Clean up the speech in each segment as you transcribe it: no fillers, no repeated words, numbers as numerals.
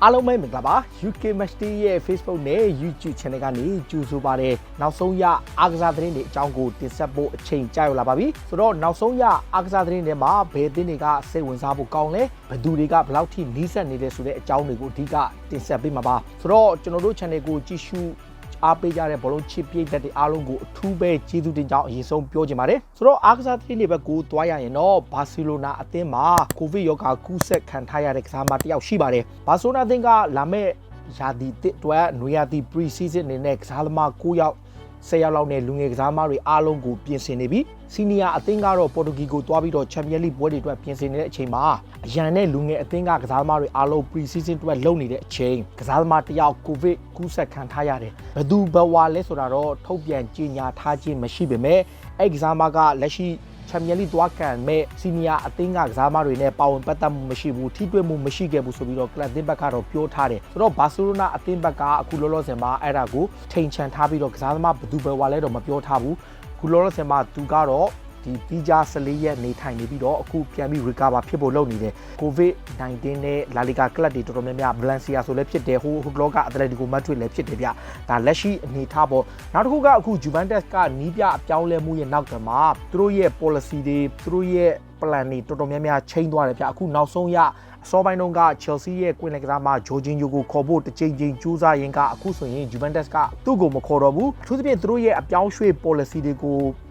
အားလုံးပဲမင်္ဂလာပါ UK Match Day ရဲ့ Facebook နဲ့ YouTube Channel ကနေကြိုဆိုပါရစေနောက်ဆုံးရအားကစားသတင်းတွေအကြောင်းကိုတင်ဆက်ဖို့အချိန်ကြာရောက်လာပါပြီဆိုတော့နောက်ဆုံးရအားကစားသတင်းတွေမှာဘယ်အသင်းတွေကစိတ်ဝင်စားဖို့ကောင်းလဲဘယ်သူတွေကဘယ်လောက်ထိနီးစပ်နေလဲဆိုတဲ့အကြောင်းတွေကိုအဓိကတင်ဆက်ပေးမှာပါဆိုတော့ကျွန်တော်တို့ Channel ကိုကြည့်ရှုအားပေးကြတဲ့ဘောလုံးချစ်ပြည့်တဲ့အားလုံးကိုအထူးပဲကျေးဇူးတင်ကြောင်းအရင်ဆုံးပြောချင်ပါတယ်ဆိုတော့အားကစားသတင်းတွေဘက်ကိုတွားရရင်တော့ဘာစီလိုနာအသင်းမှာကိုဗစ်ရောဂါကူးစက်ခံထားရတဲ့ကစားသမားတစ်ယောက်ရှိပါတယ်ဘာစီလိုနာအသင်းကလာမဲ့ရာသီအတွက်နွေရာသီ pre-season အနေနဲ့ကစားသမား9ယောက်10ယောက်လောက်နဲ့လူငယ်ကစားသမားတွေအားလုံးကိုပြင်ဆင်နေပြီစီနီယာအသင်းကတော့ပေါ်တူဂီကိုတွားပြီးတော့ချန်ပီယံလိပွဲတွေအတွက်ပြင်ဆင်နေတဲ့အချိန်မှာအရန်နဲ့လူငယ်အသင်းကကစားသမားတွေအားလုံး pre-season အတွက်လုပ်နေတဲ့အချိန်ကစားသမားတစ်ယောက်ကိုဗစ်ကူးစက်ခံထားရတယ်ဘယ်သူဘဝလဲဆိုတာတော့ထုတ်ပြန်ကြေညာထားခြင်းမရှိပေမဲ့အဲ့ကစားသမားကလက်ရှိချန်ပီယံလိသွားကန်မဲ့စီနီယာအသင်းကကစားသမားတွေနဲ့ပါဝင်ပတ်သက်မှုမရှိဘူးထိတွေ့မှုမရှိခဲ့ဘူးဆိုပြီးတော့ကလပ်အသင်းဘက်ကတော့ပြောထားတယ်ဆိုတော့ဘာစီလိုနာအသင်းဘက်ကအခုလောလောဆယ်မှာအဲ့ဒါကိုထိန်ချန်ထားပြီးတော့ကစားသမားဘယ်သူဘယ်ဝါလဲတော့မပြောထားဘူးအခုလောလောဆယ်မှာသူကတော့ဒီပြီးကြ14ရက်နေထိုင်နေပြီးတော့အခုပြန်ပြီး recover ဖြစ်ဖို့လုပ်နေတယ် COVID-19 နဲ့လာလီဂါကလပ်တွေတော်တော်များများ Valencia ဆိုလည်းဖြစ်တယ်ဟိုလောကအက်တလက်တီကိုမတ်ဒရစ်လည်းဖြစ်တယ်ဗျဒါလက်ရှိအနေထားပေါ့နောက်တစ်ခုကအခု Juventus ကနီးပြအပြောင်းလဲမှုရဲ့နောက်တမှာသူတို့ရဲ့ policy တွေသူတို့ရဲ့ plan တွေတော်တော်များများချိန်သွားတယ်ဗျအခုနောက်ဆုံးရအစောပိုင်းတုန်းက Chelsea ရဲ့ကွင်းလက်ကစားမဂျိုဂျင်ယိုကိုခေါ်ဖို့တစ်ချိန်ချိန်ကြိုးစားရင်းကအခုဆိုရင် Juventus ကသူ့ကိုမခေါ်တော့ဘူးအထူးသဖြင့်သူတို့ရဲ့အပြောင်းရွှေ့ policy တွေကို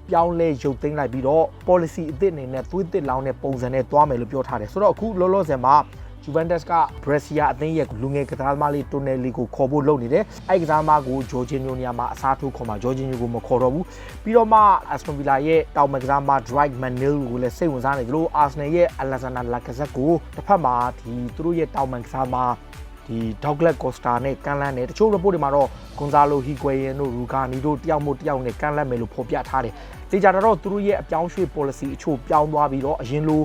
ပြောင်းလဲရုပ်သိမ်းလိုက်ပြီးတော့ policy အသစ်အနေနဲ့သွေးသစ်လောင်းတဲ့ပုံစံနဲ့သွားမယ်လို့ပြောထားတယ်ဆိုတော့အခုလောလောဆယ်မှာ Juventus က Brescia အသင်းရဲ့လူငယ်ကစားသမားလေး Tonelli ကိုခေါ်ဖို့လုပ်နေတယ်အဲ့ကစားသမားကို Jorginho နေရာမှာအစားထိုးခေါ်မှာ Jorginho ကိုမခေါ်တော့ဘူးပြီးတော့မှ Aston Villa ရဲ့တောင်မကစားသမား Dwight McNeil ကိုလည်းစိတ်ဝင်စားနေတယ်လို့ Arsenal ရဲ့ Alexander Lacazette ကိုတစ်ဖက်မှာဒီသူတို့ရဲ့တောင်မကစားသမားဒီ Douglas Costa နဲ့ကန်လန်းနဲ့တချို့ report တွေမှာတော့ Gonzalo Higuain တို့ Rugani တို့တယောက်မို့တယောက်နဲ့ကန်လန်းမယ်လို့ဖော်ပြထားတယ်တေချာတော့သူတို့ရဲ့အပြောင်းရွှေ့ policy အချို့ပြောင်းသွားပြီးတော့အရင်လို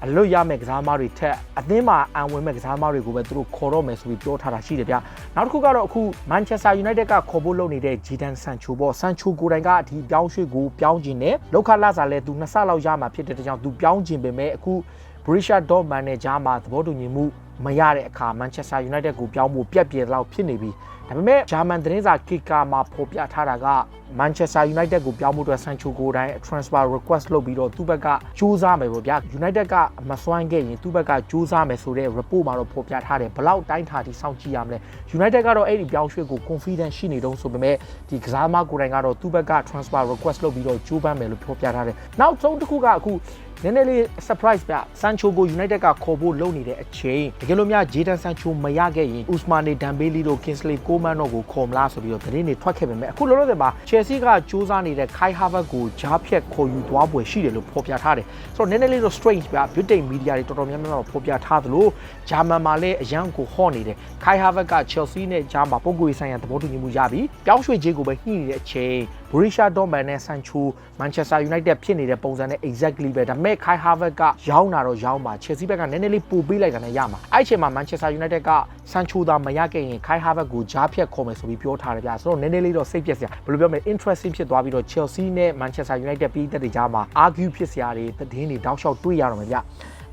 အလွတ်ရမယ့်ကစားသမားတွေထက်အသင်းမှာအံဝင်မဲ့ကစားသမားတွေကိုပဲသူတို့ခေါ်တော့မယ်ဆိုပြီးပြောထားတာရှိတယ်ဗျနောက်တစ်ခုကတော့အခု Manchester United ကခေါ်ဖို့လုပ်နေတဲ့ Jadon Sancho ပေါ့ Sancho ကိုယ်တိုင်ကဒီပြောင်းရွှေ့ကိုပြောင်းခြင်းနဲ့လောက်ခလာစားလဲသူ2ဆလောက်ရမှာဖြစ်တဲ့ကြောင့်သူပြောင်းခြင်းပဲမဲ့အခု Borussia Dortmund နဲ့ဂျာမာသဘောတူညီမှုမရတဲ့အခါ Manchester United ကိုပြောင်းဖို့ပြက်ပြဲလောက်ဖြစ်နေပြီဒါပေမဲ့ဂျာမန်သတင်းစာ Kicker မှာဖော်ပြထားတာက Manchester United ကိုပြောင်းဖို့အတွက် Sancho ကိုယ်တိုင် transfer request လုပ်ပြီးတော့သူ့ဘက်ကကြိုးစားမယ်ပေါ့ဗျာ United ကမစွမ်းခဲ့ရင်သူ့ဘက်ကကြိုးစားမယ်ဆိုတဲ့ report မှာတော့ဖော်ပြထားတယ်ဘလောက်တိုင်းထားထိစောင့်ကြည့်ရမလဲ United ကတော့အဲ့ဒီပြောင်းရွှေ့ကို confidence ရှိနေတုံးဆိုပေမဲ့ဒီကစားသမားကိုယ်တိုင်ကတော့သူ့ဘက်က transfer request လုပ်ပြီးတော့ကြိုးပမ်းမယ်လို့ဖော်ပြထားတယ်နောက်ဆုံးတစ်ခုကအခုနည်းနည်းလေး surprise ဗျ Sancho ကို United ကခေါ်ဖို့လုပ်နေတဲ့အချိန်တကယ်လို့များ Jadon Sancho မရခဲ့ရင် Ousmane Dembele တို့ Kingsley Coman တို့ကိုခေါ်မလားဆိုပြီးတော့သတင်းတွေထွက်ခဲ့ပေမဲ့အခုလောလောဆယ်မှာ Chelsea ကစူးစမ်းနေတဲ့ Kai Havertz ကိုဂျားဖြတ်ခေါ်ယူသွားပွဲရှိတယ်လို့ဖော်ပြထားတယ်ဆိုတော့နည်းနည်းလေးတော့ strange ဗျ Britain media တွေတော်တော်များများဖော်ပြထားသလိုဂျာမန်မှာလည်းအရန်ကိုဟော့နေတယ် Kai Havertz က Chelsea နဲ့ဂျားမှာပုံကိုယ်ဆိုင်ရာသဘောတူညီမှုရပြီးပြောင်းရွှေ့ခြင်းကိုပဲညှိနေတဲ့အချိန် Borussia Dortmund နဲ့ Sancho Manchester United ဖြစ်နေတဲ့ပုံစံနဲ့ exactly ပဲဒါပေမဲ့ Kai Havertz ကရောင်းတာတော့ရောင်းပါ Chelsea ဘက်ကနည်းနည်းလေးပို့ပေးလိုက်တာနဲ့ရမှာအဲ့အချိန်မှာ Manchester United က Sancho သာမရခဲ့ရင် Kai Havertz ကိုဂျားဖြတ်ခေါ်မယ်ဆိုပြီးပြောထားတယ်ဗျာဆိုတော့နည်းနည်းလေးတော့စိတ်ပြက်စရာဘယ်လိုပြောမလဲ interesting ဖြစ်သွားပြီးတော့ Chelsea နဲ့ Manchester United ပြည်သက်တွေကြားမှာ argue ဖြစ်စရာတွေသတင်းတွေတောက်လျှောက်တွေ့ရတော့မယ်ဗျ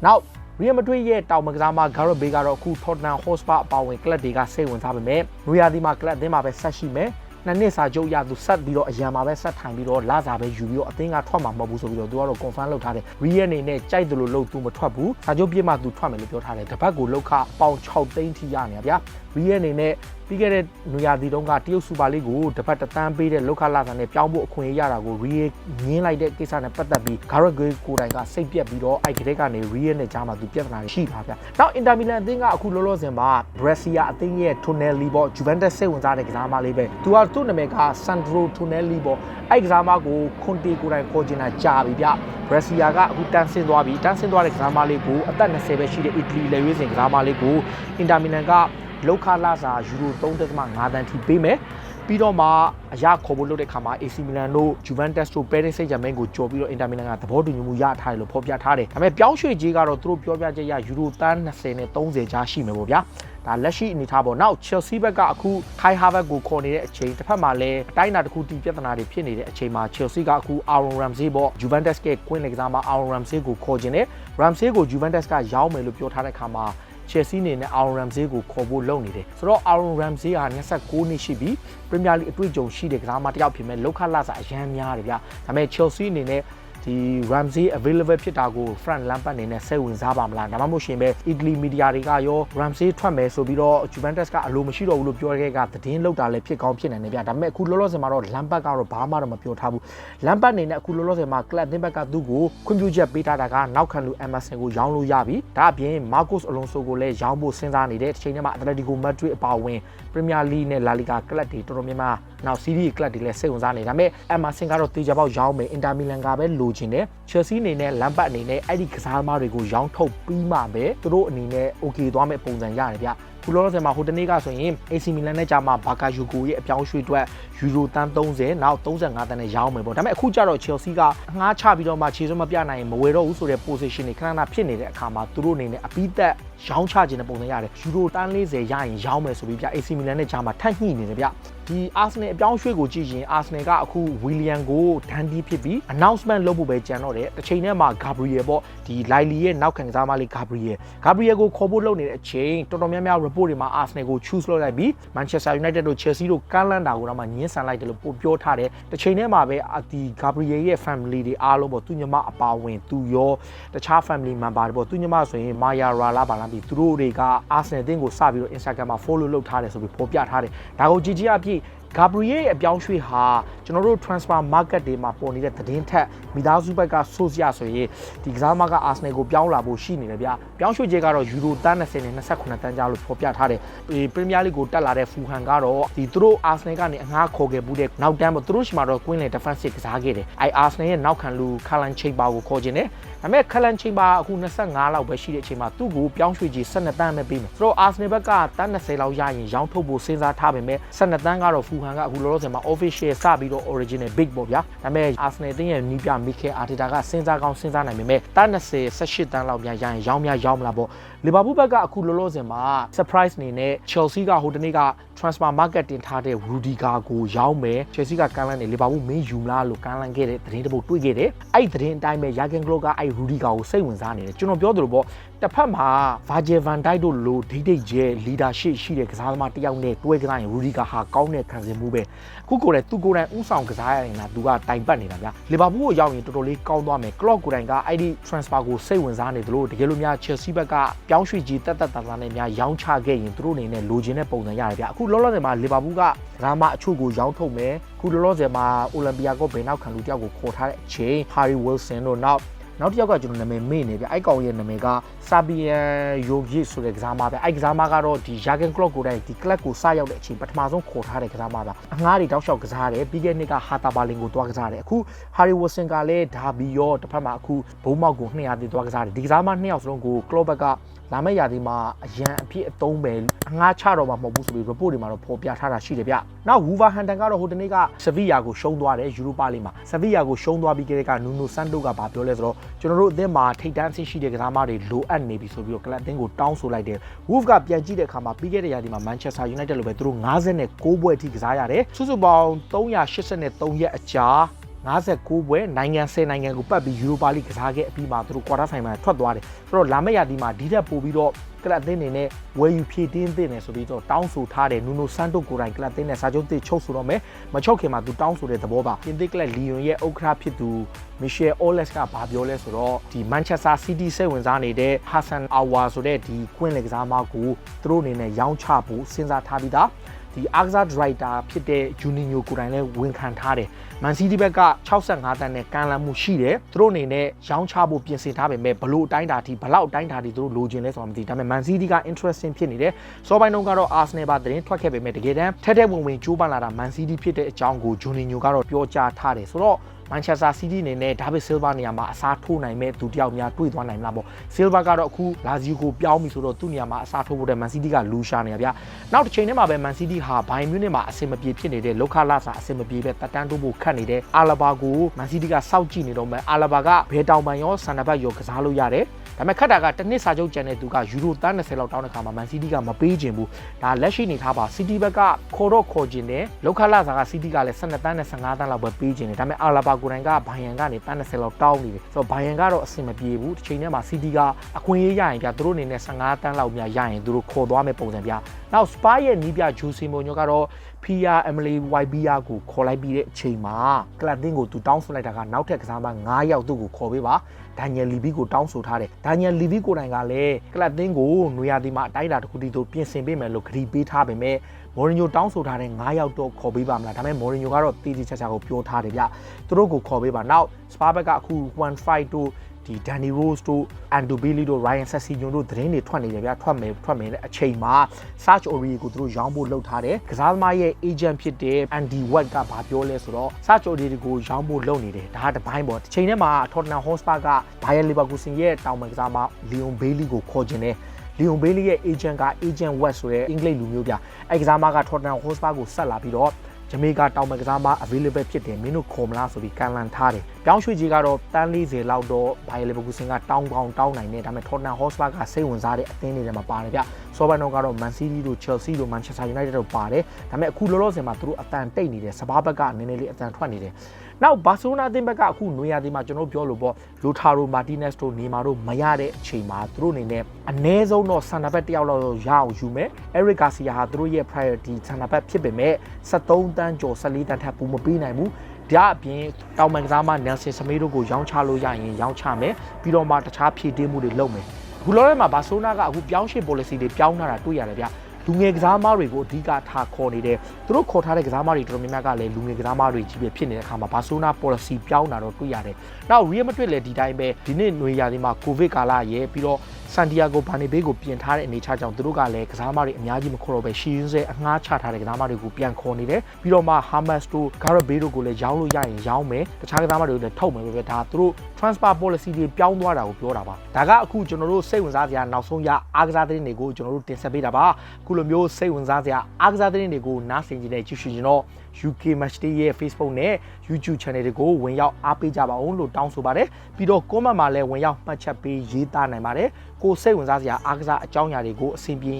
နောက်Real Madrid ရဲ့တောင်မကစားမ Gareth Bale ကတော့အခု Tottenham Hotspur အပါအဝင်ကလပ်တွေကစိတ်ဝင်စားပေမဲ့နွေရာသီမှာကလပ်အသင်းမှာပဲဆက်ရှိမယ်နှစ်စာချုပ်ရသူဆက်ပြီးတော့အရန်မှာပဲဆက်ထိုင်ပြီးတော့လာစာပဲယူပြီးတော့အသင်းကထွက်မှာမဟုတ်ဘူးဆိုပြီးတော့သူကတော့ confirm လုပ်ထားတယ် Real အနေနဲ့ကြိုက်တယ်လို့လုပ်သူမထွက်ဘူးစာချုပ်ပြည့်မှသူထွက်မယ်လို့ပြောထားတယ်တစ်ပတ်ကိုလောက်ခပေါင်6သိန်းထိရနေဗျာ Real အနေနဲ့ပြီးခဲ့တဲ့နွေရာသီတုန်းကတရုတ်စူပါလိကိုတစ်ပတ်တန်းပေးတဲ့လောက်ခလာစာနဲ့ပြောင်းဖို့အခွင့်အရေးရတာကို Real ငင်းလိုက်တဲ့ကိစ္စနဲ့ပတ်သက်ပြီး Gareth Bale ကိုယ်တိုင်ကစိတ်ပြက်ပြီးတော့အဲ့ဒီကနေ Real နဲ့ကြားမှာသူပြဿနာရှိတာဗျာနောက် Inter Milan အသင်းကအခုလောလောဆယ်မှာ Brescia အသင်းရဲ့ Tonelli ပေါ့ Juventus စိတ်ဝင်စားတဲ့ကစားသမားလေးပဲသူကသူ့နာမည်က Sandro Tonelli ပေါ့အဲ့ကစားသမားကို Conte ကိုယ်တိုင်ခေါ်ချင်တာကြာပြီဗျ Brescia ကအခုတန်းဆင်းသွားပြီတန်းဆင်းသွားတဲ့ကစားသမားလေးကိုအသက်20ပဲရှိတဲ့ Italy လက်ရွေးစင်ကစားသမားလေးကို Inter Milan ကလောက်ခလာစာယူရို 3.5 သန်းထိပေးမယ်ပြီးတော့မှအရခေါ်ဖို့လုပ်တဲ့ခါမှာ AC Milan တို့ Juventus တို့ Paris Saint-Germain ကိုကြော်ပြီးတော့ Inter Milan ကသဘောတူညီမှုရထားတယ်လို့ဖော်ပြထားတယ်ဒါပေမဲ့ပြောင်းရွှေ့ကြီးကတော့သူတို့ပြောပြချက်ရယူရိုတန်း20နဲ့30ကြားရှိမယ်ပေါ့ဗျာဒါလက်ရှိအနေထားပေါ့နောက် Chelsea ဘက်ကအခု Kai Havertz ကိုခေါ်နေတဲ့အချိန်တစ်ဖက်မှာလည်းအတိုင်းအတာတစ်ခုတီးပြဿနာတွေဖြစ်နေတဲ့အချိန်မှာ Chelsea ကအခု Aaron Ramsey ပေါ့ Juventus ကကွင်းလေကစားမှာ Aaron Ramsey ကိုခေါ်ခြင်းနဲ့ Ramsey ကို Juventus ကရောင်းမယ်လို့ပြောထားတဲ့ခါမှာ Chelsea အနေနဲ့ Aaron Ramsey ကိုခေါ်ဖို့လုပ်နေတယ်ဆိုတော့ Aaron Ramsey ဟာ29နှစ်ရှိပြီ Premier League အတွေ့အကြုံရှိတဲ့ကစားသမားတစ်ယောက်ဖြစ်မဲ့လောက်ခလာစာအရန်များတယ်ဗျဒါပေမဲ့ Chelsea အနေနဲ့ဒီ Ramsey available ဖြစ်တာကို Frank Lampard အနေနဲ့စိတ်ဝင်စားပါမလားဒါမှမဟုတ်ရှင်ပဲ Italy media တွေကရော Ramsey ထွက်မယ်ဆိုပြီးတော့ Juventus ကအလိုမရှိတော့ဘူးလို့ပြောခဲ့ကသတင်းလောက်တာလည်းဖြစ်ကောင်းဖြစ်နိုင်တယ်ဗျဒါပေမဲ့အခုလောလောဆယ်မှာတော့ Lampard ကတော့ဘာမှတော့မပြောထားဘူး Lampard အနေနဲ့အခုလောလောဆယ်မှာ club သင်းဘက်ကသူ့ကိုခွင့်ပြုချက်ပေးထားတာကနောက်ခံလူ Emerson ကိုရောင်းလို့ရပြီဒါအပြင် Marcos Alonso ကိုလည်းရောင်းဖို့စဉ်းစားနေတယ်တစ်ချိန်တည်းမှာ Atletico Madrid အပါအဝင် Premier League နဲ့ La Liga club တွေတော်တော်များများနောက် Serie A club တွေလည်းစိတ်ဝင်စားနေဒါပေမဲ့ Emerson ကတော့တေချာပေါက်ရောင်းမယ် Inter Milan ကပဲလိုချင်တယ် Chelsea အနေနဲ့ Lampard အနေနဲ့အဲ့ဒီကစားသမားတွေကိုရောင်းထုတ်ပြီးမှပဲသူတို့အနေနဲ့ okay သွားမယ့်ပုံစံရတယ်ဗျခုလောလောဆယ်မှာဟိုတနေ့ကဆိုရင် AC Milan နဲ့ကြာမှာ Bakayoko ရဲ့အပြောင်းရွှေ့အတွက်ယူရိုတန်း30နောက်35တန်းနဲ့ရောင်းမယ်ပေါ့ဒါပေမဲ့အခုကျတော့ Chelsea ကငှားချပြီးတော့မှခြေစွမ်းမပြနိုင်ရင်မဝယ်တော့ဘူးဆိုတဲ့ position တွေခဏခဏဖြစ်နေတဲ့အခါမှာသူတို့အနေနဲ့အပိသက်ရောင်းချခြင်းတဲ့ပုံစံရတယ်ယူရိုတန်း40ရရင်ရောင်းမယ်ဆိုပြီးပြ AC Milan နဲ့ကြာမှာထပ်ညှိနေတယ်ဗျဒီ Arsenal အပြောင်းရွှေ့ကိုကြည့်ရင် Arsenal ကအခု Willian ကိုဒန်ဒီဖြစ်ပြီး announcement လုပ်ဖို့ပဲကြံတော့တယ်တစ်ချိန်ထဲမှာ Gabriel ပေါ့ဒီ Lily ရဲ့နောက်ခံကစားမလေး Gabriel ကိုခေါ်ဖို့လုပ်နေတဲ့အချိန်တော်တော်များများ report တွေမှာ Arsenal ကို choose လုပ်လိုက်ပြီး Manchester United တို့ Chelsea တို့ကမ်းလှမ်းတာကိုတော့မှညှင်းဆန်လိုက်တယ်လို့ပြောထားတယ်တစ်ချိန်ထဲမှာပဲဒီ Gabriel ရဲ့ family တွေအားလုံးပေါ့သူညီမအပါဝင်သူရောတခြား family member တွေပေါ့သူညီမဆိုရင် Maya Rala ဘာလားပြီးသူတို့တွေက Arsenal အသင်းကိုစပြီးတော့ Instagram မှာ follow လုပ်ထားတယ်ဆိုပြီးဖော်ပြထားတယ်ဒါကိုကြည့်အဖြစ်Gabriel ရဲ့အပြောင်းရွှေ့ဟာကျွန်တော်တို့ transfer market တွေမှာပေါ်နေတဲ့သတင်းထက်မိသားစုဘက်ကဆိုစရဆိုရင်ဒီကစားသမားက Arsenal ကိုပြောင်းလာဖို့ရှိနေတယ်ဗျပြောင်းရွှေ့ခြင်းကတော့ယူရိုတန်း20နဲ့28တန်းကြားလို့ဖော်ပြထားတယ်Premier League ကိုတက်လာတဲ့ Fulham ကတော့ဒီသူတို့ Arsenal ကနေအငှားခေါ်ခဲ့မှုတဲ့နောက်တန်းပေါ့သူတို့ရှိမှာတော့ Queen defensive ကစားခဲ့တယ်အဲ Arsenal ရဲ့နောက်ခံလူ Callan Chamber ကိုခေါ်ခြင်းတယ်ဒါပေမဲ့ Callan Chamber အခု25လောက်ပဲရှိတဲ့အချိန်မှာသူ့ကိုပြောင်းရွှေ့ခြင်း12တန်းပဲပေးမယ်ဆိုတော့ Arsenal ဘက်ကတန်း20လောက်ရရင်ရောင်းထုတ်ဖို့စဉ်းစားထားပေမဲ့12တန်းကတော့ Fulham ကအခုလောလောဆယ်မှာ official စပြီးတော့ original big ပေါ့ဗျာဒါပေမဲ့ Arsenal အသင်းရဲ့နီးပြ Mikel Arteta ကစဉ်းစားကောင်းစဉ်းစားနိုင်ပေမဲ့တန်း20 18တန်းလောက်ပြန်ရရင်ရောင်းမလားပေါ့လီဗာပူးဘက်ကအခုလောလောဆယ်မှာ surprise အနေနဲ့ Chelsea ကဟိုတနေ့က transfer market တင်ထားတဲ့ Rudiger ကိုရောင်းမယ် Chelsea ကကမ်းလှမ်းနေလီဗာပူးမင်းယူမလားလို့ကမ်းလှမ်းခဲ့တဲ့သတင်းတစ်ပုဒ်တွေ့ခဲ့တယ်အဲ့သတင်းအတိုင်းပဲ Jurgen Klopp ကအဲ့ Rudiger ကိုစိတ်ဝင်စားနေတယ်ကျွန်တော်ပြောသလိုပေါ့တစ်ဖက်မှာ Virgil van Dijk တို့လိုဒိတ်ကျဲ leadership ရှိတဲ့ကစားသမားတစ်ယောက်နဲ့တွဲကစားရင် Rudiger ဟာကောင်းတဲ့ခံစားမှုပဲအခုကိုယ်တိုင်သူကိုယ်တိုင်ဥဆောင်ကစားရရင်သူကတိုင်ပတ်နေတာဗျာလီဗာပူးကိုရောက်ရင်တော်တော်လေးကောင်းသွားမယ် Klopp ကိုယ်တိုင်ကအဲ့ဒီ transfer ကိုစိတ်ဝင်စားနေသလိုတကယ်လို့များ Chelsea ဘက်ကပြောင်းရွှေ့ကြီးတက်တာနဲ့များရောင်းချခဲ့ရင်သူတို့အနေနဲ့လိုချင်တဲ့ပုံစံရတယ်ဗျာအခုလောလောဆယ်မှာလီဗာပူးကဒရာမာအချို့ကိုရောင်းထုတ်မယ်အခုလောလောဆယ်မှာအိုလံပီယာကောဘယ်နောက်ခံလူတယောက်ကိုခေါ်ထားတဲ့အချိန် Harry Wilson တို့နောက်တစ်ယောက်ကကျွန်တော်နာမည်မေ့နေဗျအဲ့ကောင်ရဲ့နာမည်က Sabian Jovic ဆိုတဲ့ကစားမပဲအဲ့ကစားမကတော့ဒီ Jurgen Klopp ကိုတိုင်ဒီ club ကိုစရောက်တဲ့အချိန်ပထမဆုံးခေါ်ထားတဲ့ကစားမပါအငှားတွေတောက်လျှောက်ကစားတယ်ပြီးခဲ့တဲ့နှစ်က Hertha Berlin ကိုတွားကစားတယ်အခု Harry Wilson ကလည်းဒါဘီရောတစ်ဖက်မှာအခုဘုံမောက်ကို200တိတွားကစားတယ်ဒီကစားမ2ယောက်စလုံးကို Klopp ဘက်ကလာမယ့်ရာသီမှာအရန်အဖြစ်အသုံးပဲအငှားချတော့မှာမဟုတ်ဘူးဆိုပြီး report တွေမှာတော့ဖော်ပြထားတာရှိတယ်ဗျနောက် Wolverhampton ကတော့ဟိုတနေ့က Sevilla ကိုရှုံးသွားတယ် Europa League မှာ Sevilla ကိုရှုံးသွားပြီးကြတဲ့က Nuno Santos ကဘာပြောလဲဆိုတော့ကျွန်တော်တို့အသင်းမှာထိပ်တန်းအဆင့်ရှိတဲ့ကစားသမားတွေလိုအပ်နေပြီဆိုပြီးတော့ club အသင်းကိုတောင်းဆိုလိုက်တယ် Wolves ကပြန်ကြည့်တဲ့အခါမှာပြီးခဲ့တဲ့ရာသီမှာ Manchester United လိုပဲသူတို့59ပွဲအထိကစားရတယ်စုစုပေါင်း383ရက်အကြာ59ပွဲနိုင်ငံ10နိုင်ငံကိုပတ်ပြီး Europa League ကစားခဲ့အပြီးမှာသူတို့ quarter final မှာထွက်သွားတယ်ဆိုတော့လာမယ့်ရာသီမှာဒီထက်ပိုပြီးတော့ကလပ်အသင်းတွေနဲ့ဝယ်ယူဖြည့်တင်းသင့်တယ်ဆိုပြီးတော့တောင်းဆိုထားတယ်နူနိုဆန်တိုကိုတိုင်ကလပ်အသင်းနဲ့စာချုပ်သစ်ချုပ်ဆိုတော့မယ်မချုပ်ခင်မှာသူတောင်းဆိုတဲ့သဘောပါပြင်သစ်ကလပ်လီယွန်ရဲ့ဥက္ကဋ္ဌဖြစ်သူမီရှယ်အိုလက်စ်ကဘာပြောလဲဆိုတော့ဒီမန်ချက်စတာစီးတီးစိတ်ဝင်စားနေတဲ့ဟာဆန်အာဝါဆိုတဲ့ဒီကွင်းလေကစားမကိုသူတို့အနေနဲ့ရောင်းချဖို့စဉ်းစားထားပြီးသားဒီအာဂဇာဒရိုက်တာဖြစ်တဲ့ဂျူနီညိုကိုတိုင်လည်းဝန်ခံထားတယ်မန်စီးတီးဘက်က65တန်းနဲ့ကန်လန်းမှုရှိတယ်သူတို့အနေနဲ့ရောင်းချဖို့ပြင်ဆင်ထားပေမဲ့ဘလို့အတိုင်းတာထိဘလောက်အတိုင်းတာထိသူတို့လိုချင်လဲဆိုတာမသိဒါပေမဲ့မန်စီးတီးက interesting ဖြစ်နေတယ်စောပိုင်းတုန်းကတော့ Arsenal ပါသတင်းထွက်ခဲ့ပေမဲ့တကယ်တမ်းထက်ဝင်ကြိုးပမ်းလာတာမန်စီးတီးဖြစ်တဲ့အကြောင်းကိုဂျူနီညိုကတော့ပြောကြားထားတယ်ဆိုတော့Manchester City အနေနဲ့ David Silva နေရာမှာအစားထိုးနိုင်မဲ့သူတယောက်များတွေ့သွားနိုင်မလားပေါ့ Silva ကတော့အခု Lazio ကိုပြောင်းပြီဆိုတော့သူ့နေရာမှာအစားထိုးဖို့တဲ့ Man City ကလူရှာနေရဗျာနောက်တစ်ချိန်ထဲမှာပဲ Man City ဟာ Bayern Munich မှာအဆင်မပြေဖြစ်နေတဲ့လောက်ခလာစာအဆင်မပြေပဲတက်တန်းတိုးဖို့ခတ်နေတဲ့ Alaba ကို Man City ကစောက်ကြည့်နေတော့မယ် Alaba ကဘယ်တောင်ပန်ရောဆန်နဘတ်ရောကစားလို့ရတယ် ဒါပေမဲ့ခက်တာကတစ်နှစ်စာချုပ်ကျန်တဲ့သူကယူရိုတန်း20လောက်တောင်းတဲ့ခါမှာမန်စီးတီးကမပေးချင်ဘူးဒါလက်ရှိနေထားပါစီးတီးဘက်ကခေါ်တော့ခေါ်ချင်တယ်လောက်ခလာစာကစီးတီးကလည်း12တန်းနဲ့15တန်းလောက်ပဲပေးချင်တယ်ဒါပေမဲ့အာလာဘာကိုတိုင်ကဘိုင်ယန်ကနေတန်း20လောက်တောင်းနေတယ်ဆိုတော့ဘိုင်ယန်ကတော့အဆင်မပြေဘူးတစ်ချိန်တည်းမှာစီးတီးကအခွင့်အရေးရရင်ပြသူတို့အနေနဲ့15တန်းလောက်များရရင်သူတို့ခေါ်သွားမယ်ပုံစံပြနောက်စပါရဲ့နီးပြဂျူစီမိုညိုကတော့ PR Emily YBR ကိုခေါ်လိုက်ပြီးတဲ့အချိန်မှာကလပ်တင်းကိုသူတောင်းဆိုလိုက်တာကနောက်ထပ်ကစားမ9ယောက်သူ့ကိုခေါ်ပေးပါဒန်နီယယ်လီဗီကိုတောင်းဆိုထားတယ်ဒန်နီယယ်လီဗီကိုတိုင်ကလည်းကလပ်တင်းကိုနွေရာသီမှာအတိုင်းအတာတစ်ခုတည်းသူပြင်ဆင်ပေးမယ်လို့ခရီးပေးထားပေမဲ့မော်ရီညိုတောင်းဆိုထားတဲ့9ယောက်တော့ခေါ်ပေးပါမလားဒါပေမဲ့မော်ရီညိုကတော့တီတီချာချာကိုပြောထားတယ်ဗျသူတို့ကိုခေါ်ပေးပါနောက်စပါဘက်ကအခု1-5တို့ဒီဒန်နီရိုးစ်တို့အန်ဒိုဘီလီတို့ရိုင်ယန်ဆက်စီညွန်တို့သတင်းတွေထွက်နေတယ်ဗျထွက်မယ်တဲ့အချိန်မှာ search ori ကိုသူတို့ရောင်းဖို့လုပ်ထားတယ်ကစားသမားရဲ့ agent ဖြစ်တဲ့ Andy Watt ကဘာပြောလဲဆိုတော့ search ori ကိုရောင်းဖို့လုပ်နေတယ်ဒါကတစ်ပိုင်းပေါ့တစ်ချိန်ထဲမှာ Tottenham Hotspur က Bayer Leverkusen ရဲ့တောင်ပံကစားသမား Leon Bailey ကိုခေါ်ချင်တယ်Leon Bailey ရဲ့ agent က agent Watt ဆိုတဲ့အင်္ဂလိပ်လူမျိုးပြအဲ့ကစားသမားက Tottenham Hotspur ကိုဆက်လာပြီးတော့ဂျမေကာတောင်ပံကစားမ available ဖြစ်တယ်မင်းတို့ခေါ်မလားဆိုပြီးကန်လန်ထားတယ်ပြောင်းရွှေ့ကြီးကတော့တန်း40လောက်တော့ဘိုင်ယယ်လီဗာကူဆင်ကတောင်းနိုင်တယ်ဒါပေမဲ့ Tottenham Hotspur ကစိတ်ဝင်စားတဲ့အသင်းတွေထဲမှာပါတယ်ဗျစောဘန်တော့ကတော့ Man City တို့ Chelsea တို့ Manchester United တို့ပါတယ်ဒါပေမဲ့အခုလောလောဆယ်မှာသူတို့အတန်တိတ်နေတယ်စပါးဘက်ကနည်းနည်းလေးအတန်ထွက်နေတယ်နောက်ဘာစီလိုနာအသင်းဘက်ကအခုနွေရာသီမှာကျွန်တော်ပြောလို့ပေါ့လိုတာရိုမာတီနက်စ်တို့နေမာတို့မရတဲ့အချိန်မှာသူတို့အနေနဲ့အနည်းဆုံးတော့ဆန်နာဘက်တယောက်လောက်ရအောင်ယူမယ် Eric Garcia ဟာသူတို့ရဲ့ priority ဆန်နာဘက်ဖြစ်ပေမဲ့73တန်းကျော်14တန်းထပ်ပူမပေးနိုင်ဘူးဒါအပြင်တောင်ပံကစားမ Nelson Semedo တို့ကိုရောင်းချလို့ရရင်ရောင်းချမယ်ပြီးတော့မှတခြားဖြည့်တင်းမှုတွေလုပ်မယ်အခုလောထဲမှာဘာဆိုနာကအခုပြောင်းရွှေ့ policy တွေပြောင်းလာတာတွေ့ရတယ်ဗျလူငယ်ကစားသမားတွေကိုအဓိကထားခေါ်နေတယ်သူတို့ခေါ်ထားတဲ့ကစားသမားတွေတော်တော်များများကလည်းလူငယ်ကစားသမားတွေကြီးပဲဖြစ်နေတဲ့အခါမှာဘာဆိုနာ policy ပြောင်းတာတော့တွေ့ရတယ်နောက် Real Madrid လည်းဒီတိုင်းပဲဒီနေ့ຫນွေရာသီမှာကိုဗစ်ကာလရဲ့ပြီးတော့ဆန်တီယာဂိုဘာနေဘေးကိုပြင်ထားတဲ့အနေအထားကြောင့်သူတို့ကလည်းကစားသမားတွေအများကြီးမခေါ်တော့ပဲရှီရင်းစဲအငှားချထားတဲ့ကစားသမားတွေကိုပြန်ခေါ်နေတယ်ပြီးတော့မှ Hamas တို့ Gareth Bale တို့ကိုလည်းရောင်းလို့ရရင်ရောင်းမယ်တခြားကစားသမားတွေကိုလည်းထုတ်မယ်ပဲဒါသူတို့ transfer policy တွေပြောင်းသွားတာကိုပြောတာပါဒါကအခုကျွန်တော်တို့စိတ်ဝင်စားစရာနောက်ဆုံးရအားကစားသတင်းတွေကိုကျွန်တော်တို့တင်ဆက်ပေးတာပါအခုလိုမျိုးစိတ်ဝင်စားစရာအားကစားသတင်းတွေကိုနားဆင်ကြတဲ့ကြည့်ရှုကျွန်တော် UK Matchday ရဲ့ Facebook နဲ့ YouTube Channel တွေကိုဝင်ရောက်အားပေးကြပါဦးလို့တောင်းဆိုပါတယ်ပြီးတော့ comment မှာလည်းဝင်ရောက်မှတ်ချက်ပေးရေးသားနိုင်ပါတယ်ကိုစိတ်ဝင်စားစရာအားကစားအကြောင်းအရာတွေကိုအဆင်ပြေ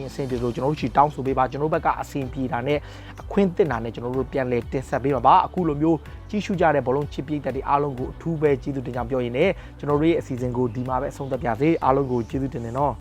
လို့ကျွန်တော်တို့ချီတောင်းဆိုပေးပါကျွန်တော်တို့ဘက်ကအဆင်ပြေတာနဲ့အခွင့်အသင့်တာနဲ့ကျွန်တော်တို့ပြန်လည်တင်ဆက်ပေးပါပါအခုလိုမျိုးကြည့်ရှုကြတဲ့ဘောလုံးချစ်ပြိသက်တွေအားလုံးကိုအထူးပဲကျေးဇူးတင်ကြောင်းပြောရင်းနဲ့ကျွန်တော်တို့ရဲ့အစီအစဉ်ကိုဒီမှာပဲအဆုံးသတ်ပါစေအားလုံးကိုကျေးဇူးတင်တယ်နော်